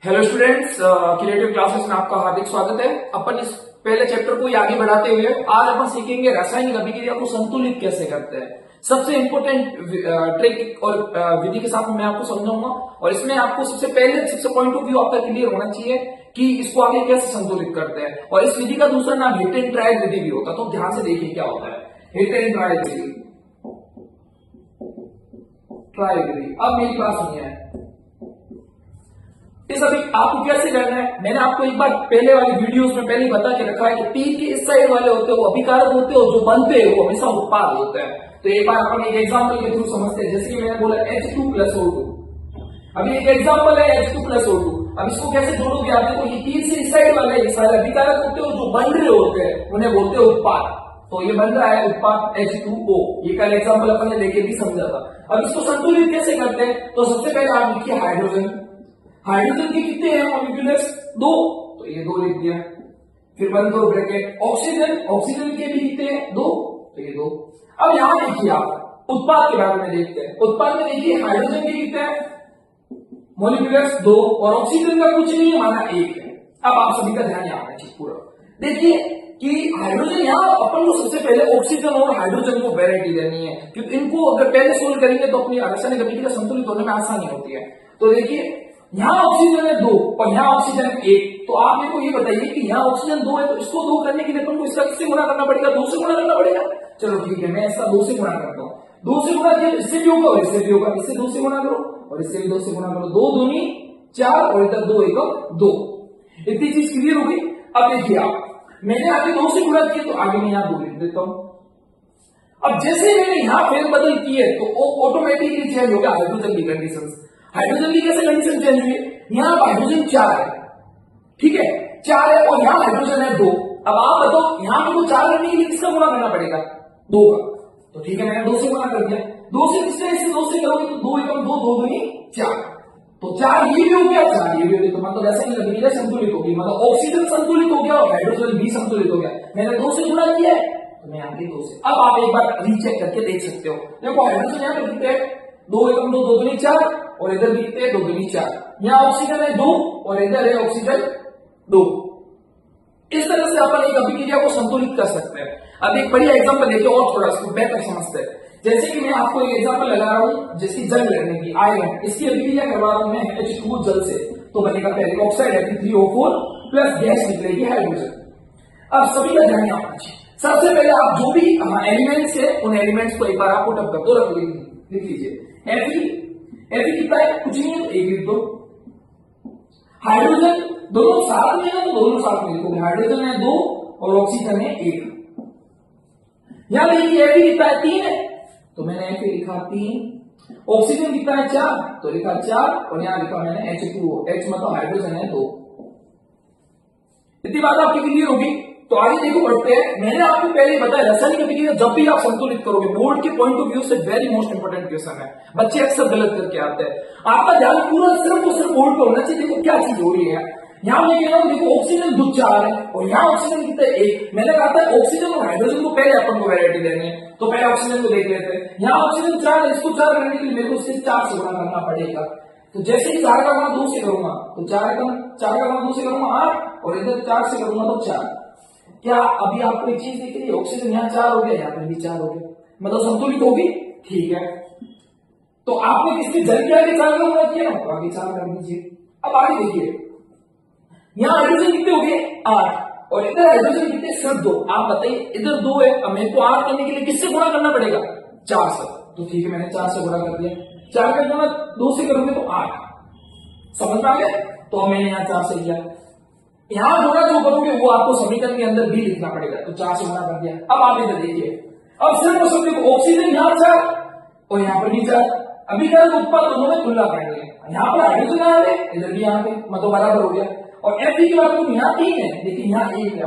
Hello students, creative classes में आपका हार्दिक स्वागत है। अपन इस पहले चैप्टर को आगे बढ़ाते हुए आज अपन सीखेंगे रासायनिक अभिक्रिया को संतुलित कैसे करते हैं। सबसे इंपॉर्टेंट ट्रिक और विधि के साथ मैं आपको समझाऊंगा और इसमें आपको सबसे पॉइंट ऑफ व्यू आपका क्लियर होना चाहिए कि इसको आगे कैसे संतुलित करते हैं। और इस विधि का दूसरा नाम हिट एंड ट्रायल विधि भी होता है, तो ध्यान से देखिए क्या होता है। हिट एंड ट्रायल विधि, ट्रायल विधि। अब मेरी बात सुनिए, इस अभी आपको कैसे करना है मैंने आपको एक बार पहले वाली वीडियोस में पहले बता के रखा है कि तीर के इस साइड वाले होते हैं वो अभिकारक होते हैं और जो बनते हैं वो हमेशा उत्पाद होते हैं। तो एक बार अपन एक एग्जांपल के थ्रू समझते हैं। जैसे कि मैंने बोला H2+O2, अभी एक एग्जांपल है H2+O2। अब इसको कैसे जोड़ोगे आप देखो, ये तीर से इस साइड वाले ये सारे अभिकारक होते हैं और जो बन रहे होते हैं उन्हें बोलते हैं उत्पाद। तो ये बन रहा है उत्पाद H2O। ये कल एग्जाम्पल अपन ने लेके भी समझा था। अब इसको संतुलित कैसे करते हैं, तो सबसे पहले आप लिखिए हाइड्रोजन। हाइड्रोजन के कितने हैं मॉलिक्यूल्स? 2, तो ये 2 लिख दिया। फिर बंद करो ब्रैकेट। ऑक्सीजन, ऑक्सीजन के भी कितने हैं? 2, तो ये 2। अब यहां देखिए आप उत्पाद के बारे में देखते हैं। उत्पाद में देखिए हाइड्रोजन के कितने हैं मॉलिक्यूल्स? 2, और ऑक्सीजन का कुछ नहीं है, माना 1 है। अब आप सभी का ध्यान यहां चाहिए पूरा। देखिए कि हाइड्रोजन यहां अपन को सबसे पहले ऑक्सीजन और हाइड्रोजन को वैरायटी देनी है, क्योंकि इनको अगर पहले सोल्व करेंगे तो अपनी रासायनिक अभिक्रिया संतुलित होने में आसानी होती है। तो देखिए यहां ऑक्सीजन है 2 और यहां ऑक्सीजन 1, तो आप मेरे को ये बताइए कि यहां ऑक्सीजन 2 है तो इसको 2 करने के लिए अपन को इसका किससे गुणा करना पड़ेगा? 2 से गुणा करना पड़ेगा। चलो ठीक है, मैं इसका 2 से गुणा करता हूं। 2 से गुणा किया इससे भी होगा और इससे भी होगा। इससे 2 से गुणा करो और इससे भी 2 से गुणा करो। 2 दूनी 4 और इधर 2 एकम 2। इतनी चीज क्लियर हो गई। अब देखिए आप, मैंने आगे 2 से गुणा किया तो आगे मैं यहां 2 लिख देता हूं। अब जैसे मैंने यहां फेरबदल की है तो ऑटोमेटिकली चेंज हो गया हाइड्रोजन की कंडीशन। हाइड्रोजन की कैसे कंडीशन चेंज हुई? यहां हाइड्रोजन 4 है, ठीक है 4 है, और यहां हाइड्रोजन है 2। अब आप बताओ यहां पे 4 करने के लिए किसका गुणा करना पड़ेगा? 2 का। तो ठीक है, मैंने 2 से गुणा कर दिया। 2 से किससे? इससे 2 से करोगे तो 2 एकम 2, 2 दूनी 4। तो 4 ये भी हो गया, 4 ये भी हो गया। तो मतलब ऐसा नहीं लगेगा संतुलित हो गई, मतलब ऑक्सीजन संतुलित हो गया और हाइड्रोजन भी संतुलित हो गया। मैंने 2 से गुणा किया है तो मैं यहां पे 2 से। अब आप एक बार रीचेक करके देख सकते हो। देखो हाइड्रोजन यहां पे कितने हैं? 2 एकम 2, 2 दूनी 4, और इधर भी कितने? 2 दूनी 4। यहां ऑक्सीजन है 2 और इधर है ऑक्सीजन 2। इस तरह से अपन एक अभिक्रिया को संतुलित कर सकते हैं। अब एक बढ़िया एग्जांपल लेके और थोड़ा इसको बेहतर समझते हैं। जैसे कि मैं आपको एक एग्जांपल लगा रहा हूं, जिसकी जंग लगने की आयरन, इसकी अभिक्रिया करवा रहा हूं मैं H2O जल से, तो बनेगा पहले ऑक्साइड Fe3O4 प्लस गैस निकलेगी हाइड्रोजन। अब सभी का ध्यान रखना चाहिए। सबसे पहले आप जो भी एलिमेंट्स है उन एलिमेंट्स को एक बार आप पुट अप कर दो, लिख लीजिए। Fe कितना है? कुछ नहीं है तो 1 लिख दो। हाइड्रोजन दोनों साथ में है तो दोनों साथ में लिखोगे। हाइड्रोजन है 2 और ऑक्सीजन है 1। यहां देखिए Fe कितना है? 3 है, तो मैंने Fe लिखा 3। ऑक्सीजन कितना है? 4, तो लिखा 4, और यहां लिखा मैंने H2O। H मतलब हाइड्रोजन है 2। इतनी बात आपकी क्लियर होगी। तो आगे देखो बढ़ते हैं। मैंने आपको पहले बताया रासायनिक अभिक्रिया जब भी आप संतुलित करोगे, बोर्ड के पॉइंट ऑफ व्यू से वेरी मोस्ट इंपोर्टेंट क्वेश्चन है। बच्चे अक्सर गलत करके आते हैं। आपका ध्यान पूरा सिर्फ और सिर्फ बोर्ड पर होना चाहिए। देखो क्या चीज हो रही है यहां। मैं कह रहा हूं देखो ऑक्सीजन 2 4 है और यहां ऑक्सीजन कितना है? 1। मैंने कहा था ऑक्सीजन और हाइड्रोजन को पहले अपन को वैरायटी देनी है, तो पहले ऑक्सीजन को देख लेते हैं। यहां ऑक्सीजन 4 है, इसको 4 करने के लिए मेरे को इससे 4 से गुणा करना पड़ेगा। तो जैसे ही 4 का गुणा 2 से करूंगा तो 4 का गुणा 2 से करूंगा 8, और इधर 4 से करूंगा तो 4। क्या अभी आपको एक चीज दिख रही है? ऑक्सीजन यहां 4 हो गया, यहां पर भी 4 हो गया, मतलब संतुलित होगी। ठीक है, तो आपने किसके जल के आगे 4 का गुणा किया ना, तो आगे 4 कर दीजिए। अब आगे देखिए, यहां हाइड्रोजन कितने हो गए? 8, और इधर हाइड्रोजन कितने? सिर्फ 2। आप बताइए इधर 2 है, अब मेरे को 8 करने के लिए किससे गुणा करना पड़ेगा? 4 से। तो ठीक है, मैंने 4 से गुणा कर दिया। 4 का गुणा 2 से करोगे तो 8। समझ में आ गया? तो मैंने यहां 4 से लिया। यहां गुणा जो करोगे वो आपको समीकरण के अंदर भी लिखना पड़ेगा, तो 4 से गुणा कर दिया। अब आप इधर देखिए, अब सिर्फ और सिर्फ ऑक्सीजन यहां 4 और यहां पर भी 4। अभिकारक उत्पाद दोनों में तुलना करेंगे। यहां पर हाइड्रोजन आ गए, इधर भी यहां पे, मतलब बराबर हो गया। और Fe की बात तुम यहां 3 है, लेकिन यहां 1 है।